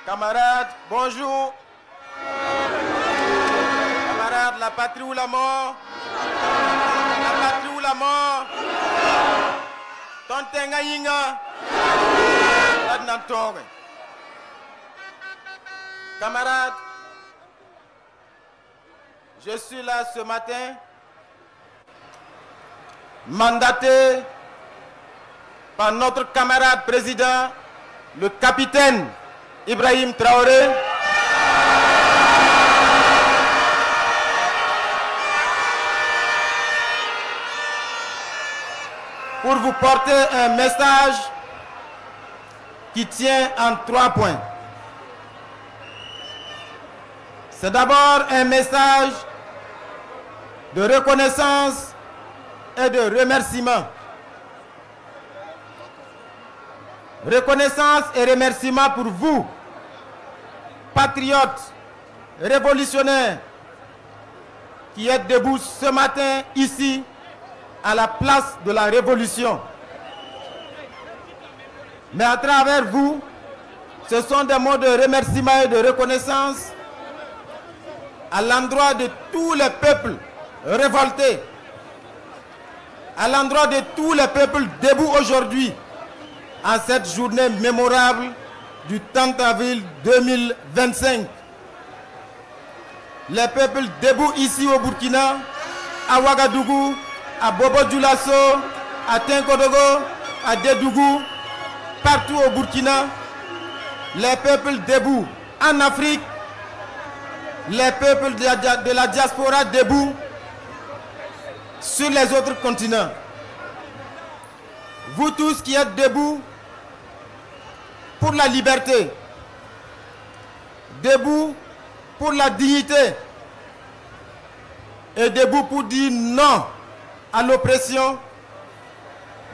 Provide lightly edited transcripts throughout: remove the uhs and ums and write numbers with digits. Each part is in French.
Camarades, bonjour. Camarades, la patrie ou la mort? La patrie ou la mort? Tontenga yinga. Camarades, je suis là ce matin, mandaté par notre camarade président, le capitaine Ibrahim Traoré, pour vous porter un message qui tient en 3 points. C'est d'abord un message de reconnaissance et de remerciement. Reconnaissance et remerciement pour vous, patriotes, révolutionnaires, qui êtes debout ce matin ici, à la place de la Révolution. Mais à travers vous, ce sont des mots de remerciement et de reconnaissance à l'endroit de tous les peuples révoltés, à l'endroit de tous les peuples debout aujourd'hui, en cette journée mémorable du 30 avril 2025. Les peuples debout ici au Burkina, à Ouagadougou, à Bobo-Dioulasso, à Tinkodogo, à Dédougou, partout au Burkina, les peuples debout en Afrique, les peuples de la diaspora debout sur les autres continents. Vous tous qui êtes debout pour la liberté, debout pour la dignité et debout pour dire non à l'oppression,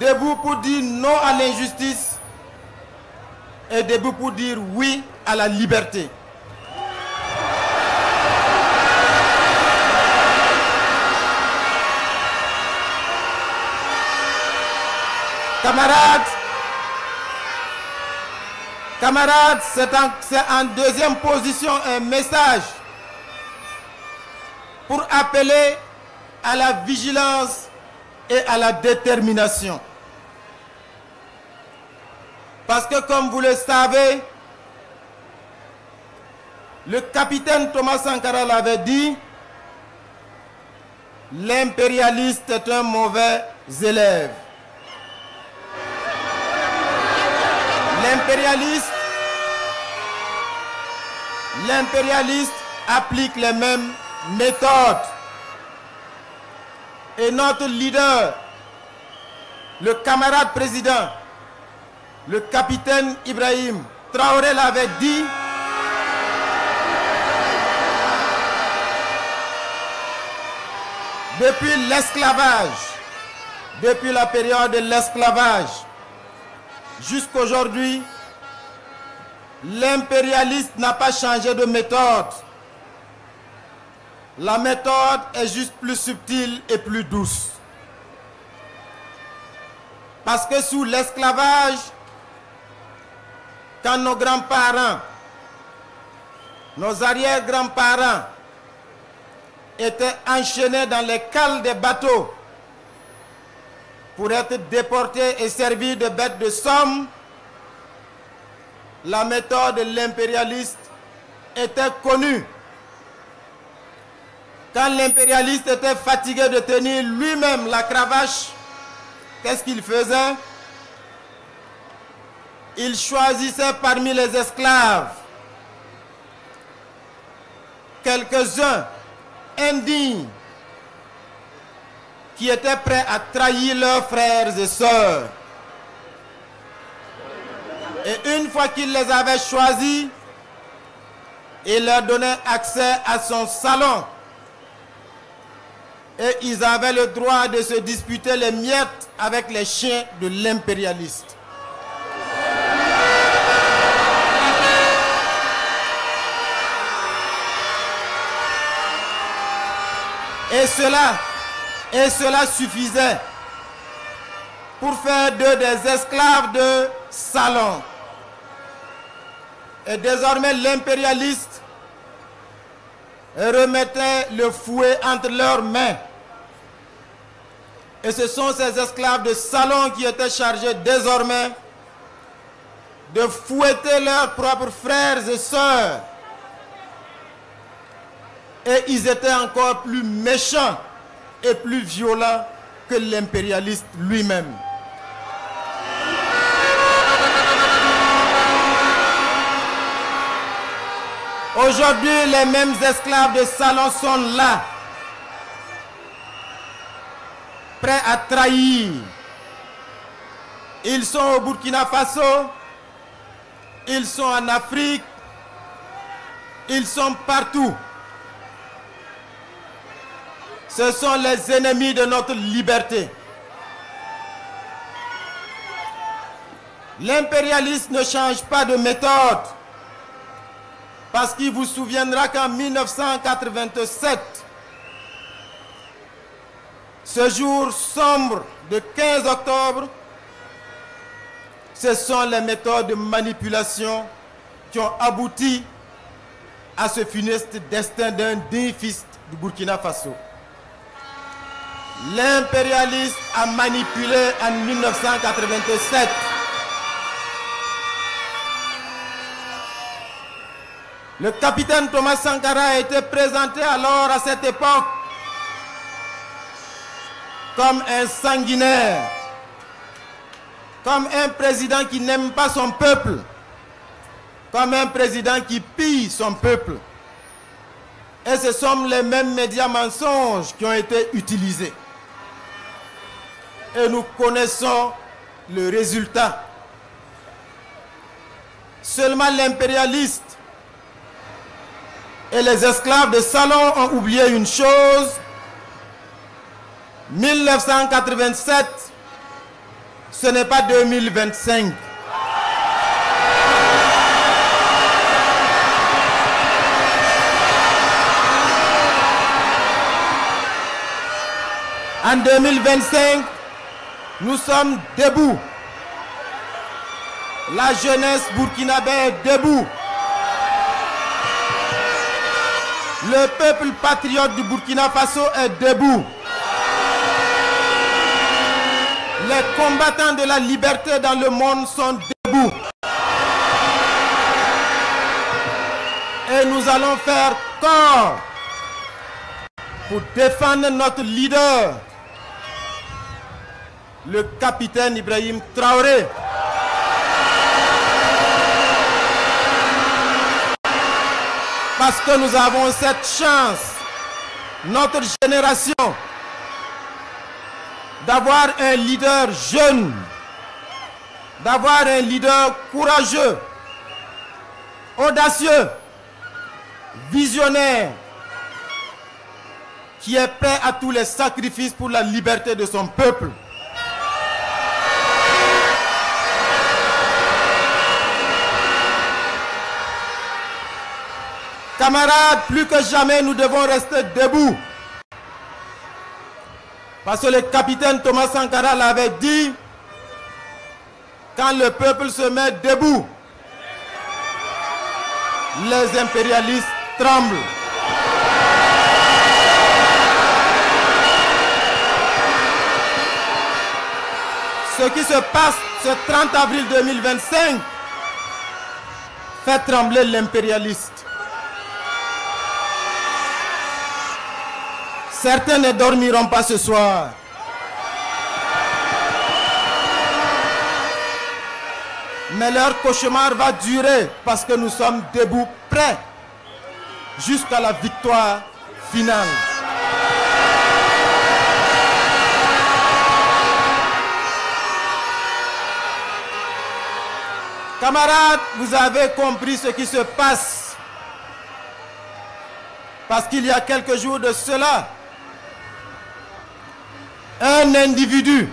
debout pour dire non à l'injustice et debout pour dire oui à la liberté. Camarades, c'est en deuxième position un message pour appeler à la vigilance et à la détermination. Parce que comme vous le savez, le capitaine Thomas Sankara l'avait dit, l'impérialiste est un mauvais élève. L'impérialiste applique les mêmes méthodes. Et notre leader, le camarade président, le capitaine Ibrahim Traoré l'avait dit, depuis l'esclavage, depuis la période de l'esclavage, jusqu'aujourd'hui, l'impérialiste n'a pas changé de méthode. La méthode est juste plus subtile et plus douce. Parce que sous l'esclavage, quand nos grands-parents, nos arrière-grands-parents étaient enchaînés dans les cales des bateaux pour être déportés et servir de bêtes de somme, la méthode de l'impérialiste était connue. Quand l'impérialiste était fatigué de tenir lui-même la cravache, qu'est-ce qu'il faisait? Il choisissait parmi les esclaves quelques-uns indignes qui étaient prêts à trahir leurs frères et sœurs. Et une fois qu'il les avait choisis, et leur donnait accès à son salon. Et ils avaient le droit de se disputer les miettes avec les chiens de l'impérialiste. Et cela suffisait pour faire d'eux des esclaves de salon. Et désormais, l'impérialiste remettait le fouet entre leurs mains. Et ce sont ces esclaves de salon qui étaient chargés désormais de fouetter leurs propres frères et sœurs. Et ils étaient encore plus méchants et plus violents que l'impérialiste lui-même. Aujourd'hui, les mêmes esclaves de salon sont là, prêts à trahir. Ils sont au Burkina Faso, ils sont en Afrique, ils sont partout. Ce sont les ennemis de notre liberté. L'impérialiste ne change pas de méthode. Parce qu'il vous souviendra qu'en 1987, ce jour sombre de 15 octobre, ce sont les méthodes de manipulation qui ont abouti à ce funeste destin d'un digne fils du Burkina Faso. L'impérialiste a manipulé en 1987. Le capitaine Thomas Sankara a été présenté alors à cette époque comme un sanguinaire, comme un président qui n'aime pas son peuple, comme un président qui pille son peuple. Et ce sont les mêmes médias mensonges qui ont été utilisés. Et nous connaissons le résultat. Seulement l'impérialiste et les esclaves de salon ont oublié une chose. 1987, ce n'est pas 2025. En 2025, nous sommes debout. La jeunesse burkinabé est debout. Le peuple patriote du Burkina Faso est debout. Les combattants de la liberté dans le monde sont debout. Et nous allons faire corps pour défendre notre leader, le capitaine Ibrahim Traoré. Parce que nous avons cette chance, notre génération, d'avoir un leader jeune, d'avoir un leader courageux, audacieux, visionnaire, qui est prêt à tous les sacrifices pour la liberté de son peuple. Camarades, plus que jamais, nous devons rester debout. Parce que le capitaine Thomas Sankara l'avait dit, quand le peuple se met debout, les impérialistes tremblent. Ce qui se passe ce 30 avril 2025 fait trembler l'impérialiste. Certains ne dormiront pas ce soir. Mais leur cauchemar va durer parce que nous sommes debout, prêts jusqu'à la victoire finale. Camarades, vous avez compris ce qui se passe Parce qu'il y a quelques jours de cela, un individu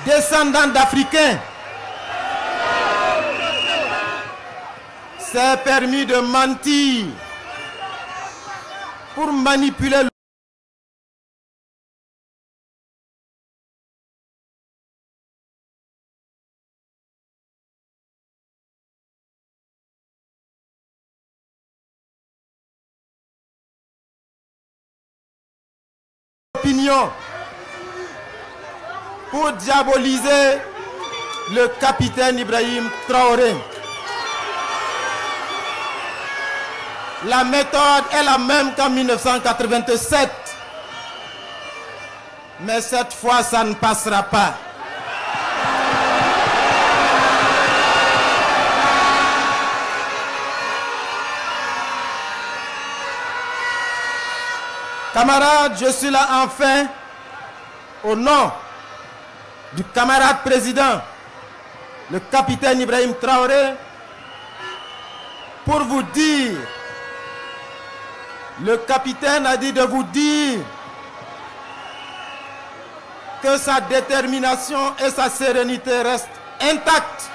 descendant d'Africains s'est permis de mentir pour manipuler l'opinion, pour diaboliser le capitaine Ibrahim Traoré. La méthode est la même qu'en 1987. Mais cette fois, ça ne passera pas. Camarades, je suis là enfin au nom du camarade président, le capitaine Ibrahim Traoré, pour vous dire, le capitaine a dit de vous dire que sa détermination et sa sérénité restent intactes.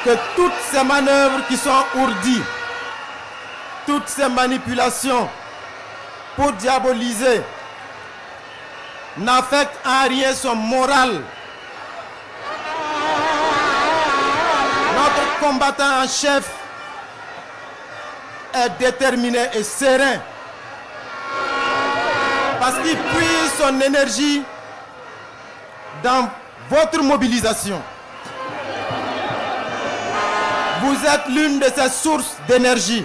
Que toutes ces manœuvres qui sont ourdies, toutes ces manipulations pour diaboliser n'affectent en rien son moral. Notre combattant en chef est déterminé et serein parce qu'il puise son énergie dans votre mobilisation. Vous êtes l'une de ces sources d'énergie.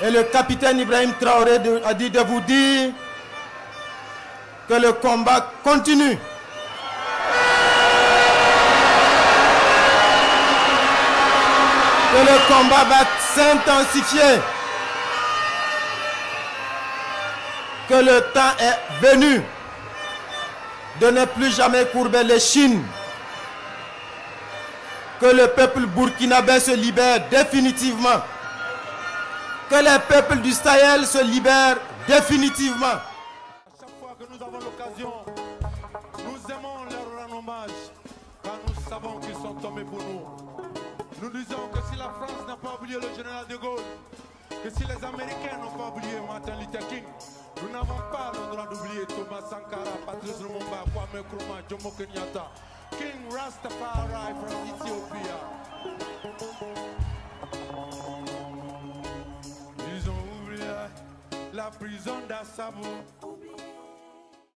Et le capitaine Ibrahim Traoré a dit de vous dire que le combat continue. Que le combat va s'intensifier. Que le temps est venu de ne plus jamais courber l'échine. Que le peuple burkinabé se libère définitivement. Que les peuples du Sahel se libèrent définitivement. À chaque fois que nous avons l'occasion, nous aimons leur rendre hommage, car nous savons qu'ils sont tombés pour nous. Nous disons que si la France n'a pas oublié le général de Gaulle, que si les Américains n'ont pas oublié Martin Luther King, nous n'avons pas le droit d'oublier Thomas Sankara, Patrice Lumumba, Kwame Nkrumah, Jomo Kenyatta, King Rastafari from Ethiopia. Ils ont oublié la prison d'Assabo.